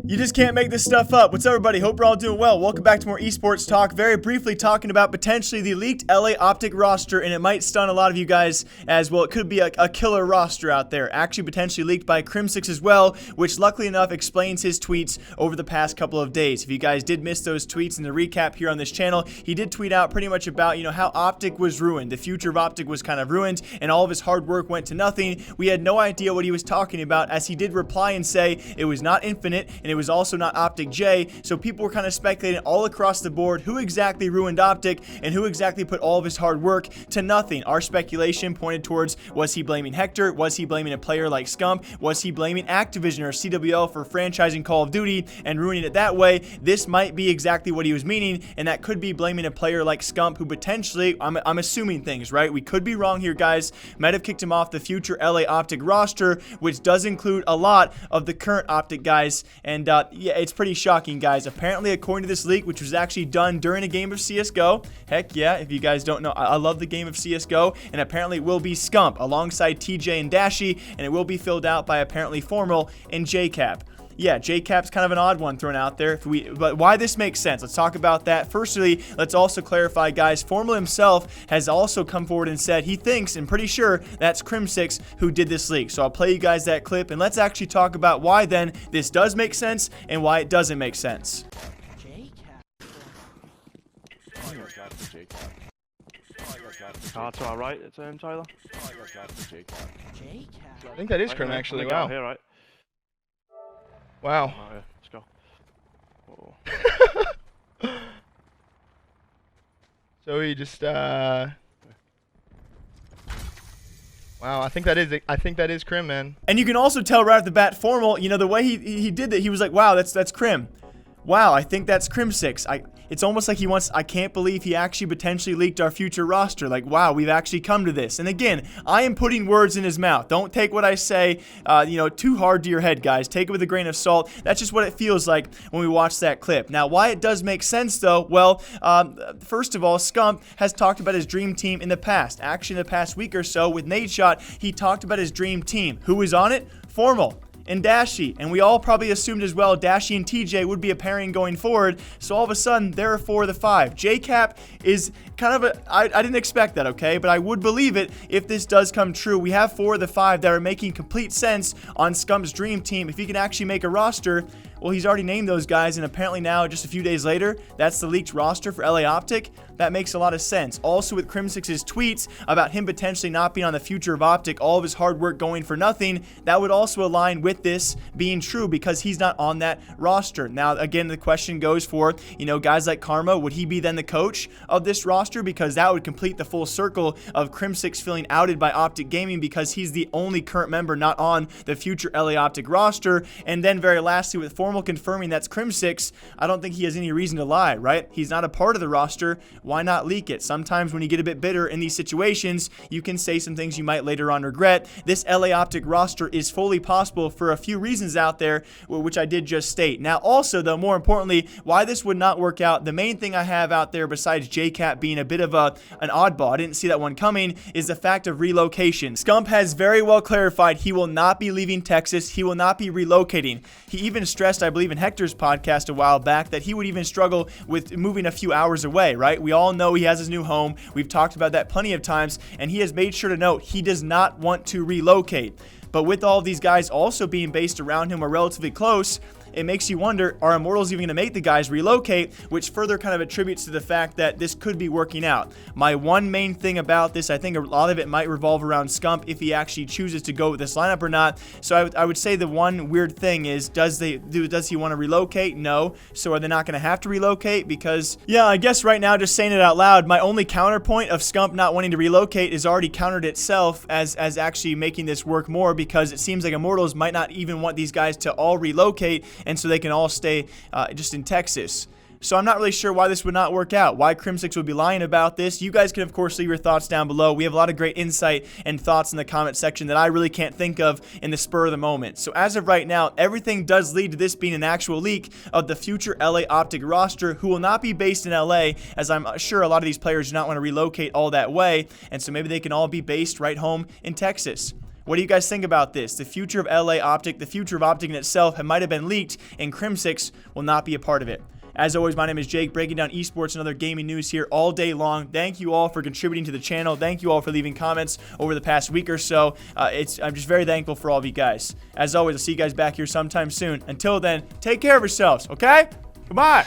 You just can't make this stuff up. What's up, everybody? Hope you're all doing well. Welcome back to more esports talk. Very briefly talking about potentially the leaked LA OpTic roster, and it might stun a lot of you guys as well. It could be a killer roster out there. Actually potentially leaked by Crimsix as well, which luckily enough explains his tweets over the past couple of days. If you guys did miss those tweets in the recap here on this channel, he did tweet out pretty much about, how OpTic was ruined. The future of OpTic was kind of ruined, and all of his hard work went to nothing. We had no idea what he was talking about, as he did reply and say it was not Infinite, and it was also not OpTic J, so people were kind of speculating all across the board who exactly ruined OpTic and who exactly put all of his hard work to nothing. Our speculation pointed towards, was he blaming Hector? Was he blaming a player like Scump? Was he blaming Activision or CWL for franchising Call of Duty and ruining it that way? This might be exactly what he was meaning, and that could be blaming a player like Scump, who potentially, I'm assuming things, right? We could be wrong here, guys. Might have kicked him off the future LA OpTic roster, which does include a lot of the current OpTic guys, and yeah, it's pretty shocking, guys. Apparently, according to this leak, which was actually done during a game of CSGO, heck yeah, if you guys don't know, I love the game of CSGO, and apparently it will be Scump alongside TJ and Dashy, and it will be filled out by apparently Formal and JCap. Yeah, JCap's kind of an odd one thrown out there. But why this makes sense, let's talk about that. Firstly, let's also clarify, guys, Formal himself has also come forward and said he thinks and pretty sure that's Crimsix who did this leak. So I'll play you guys that clip, and let's actually talk about why then this does make sense and why it doesn't make sense. To our right, it's Tyler. I think that is Crim, actually. Wow. Here, right? Wow. Oh, yeah. Let's go. So he just wow, I think that is Crim, man. And you can also tell right off the bat, Formal, the way he did that, he was like, wow, that's Crim. Wow, I think that's Crimsix. It's almost like I can't believe he actually potentially leaked our future roster. Like, wow, we've actually come to this. And again, I am putting words in his mouth. Don't take what I say, too hard to your head, guys. Take it with a grain of salt. That's just what it feels like when we watch that clip. Now, why it does make sense, though, well, first of all, Scump has talked about his dream team in the past. Actually, in the past week or so with Nadeshot, he talked about his dream team. Who was on it? Formal and Dashy, and we all probably assumed as well Dashy and TJ would be a pairing going forward, so all of a sudden there are 4 of the 5. JCap is kind of I didn't expect that, okay, but I would believe it if this does come true. We have 4 of the 5 that are making complete sense on Scump's dream team. If he can actually make a roster, well, he's already named those guys, and apparently now, just a few days later, that's the leaked roster for LA OpTic. That makes a lot of sense. Also, with Crimsix's tweets about him potentially not being on the future of OpTic, all of his hard work going for nothing, that would also align with this being true because he's not on that roster. Now, again, the question goes for, guys like Karma, would he be then the coach of this roster? Because that would complete the full circle of Crimsix feeling outed by OpTic Gaming because he's the only current member not on the future LA OpTic roster. And then very lastly, with Formal confirming that's Crimsix, I don't think he has any reason to lie, right? He's not a part of the roster. Why not leak it? Sometimes when you get a bit bitter in these situations, you can say some things you might later on regret. This LA OpTic roster is fully possible for a few reasons out there, which I did just state. Now, also, though, more importantly, why this would not work out, the main thing I have out there besides JCap being a bit of an oddball, I didn't see that one coming, is the fact of relocation. Scump has very well clarified he will not be leaving Texas. He will not be relocating. He even stressed, I believe in Hector's podcast a while back, that he would even struggle with moving a few hours away, right? We all know he has his new home. We've talked about that plenty of times, and he has made sure to note he does not want to relocate. But with all of these guys also being based around him or relatively close, it makes you wonder, are Immortals even going to make the guys relocate, which further kind of attributes to the fact that this could be working out. My one main thing about this, I think a lot of it might revolve around Scump if he actually chooses to go with this lineup or not. So I would say the one weird thing is, does he want to relocate? No. So are they not going to have to relocate? Because, yeah, I guess right now, just saying it out loud, my only counterpoint of Scump not wanting to relocate is already countered itself as actually making this work more, because it seems like Immortals might not even want these guys to all relocate, and so they can all stay just in Texas. So I'm not really sure why this would not work out, why Crimsix would be lying about this. You guys can, of course, leave your thoughts down below. We have a lot of great insight and thoughts in the comment section that I really can't think of in the spur of the moment. So as of right now, everything does lead to this being an actual leak of the future LA OpTic roster, who will not be based in LA, as I'm sure a lot of these players do not want to relocate all that way, and so maybe they can all be based right home in Texas. What do you guys think about this? The future of LA OpTic, the future of OpTic in itself might have been leaked, and Crimsix will not be a part of it. As always, my name is Jake, breaking down esports and other gaming news here all day long. Thank you all for contributing to the channel. Thank you all for leaving comments over the past week or so. I'm just very thankful for all of you guys. As always, I'll see you guys back here sometime soon. Until then, take care of yourselves, okay? Goodbye.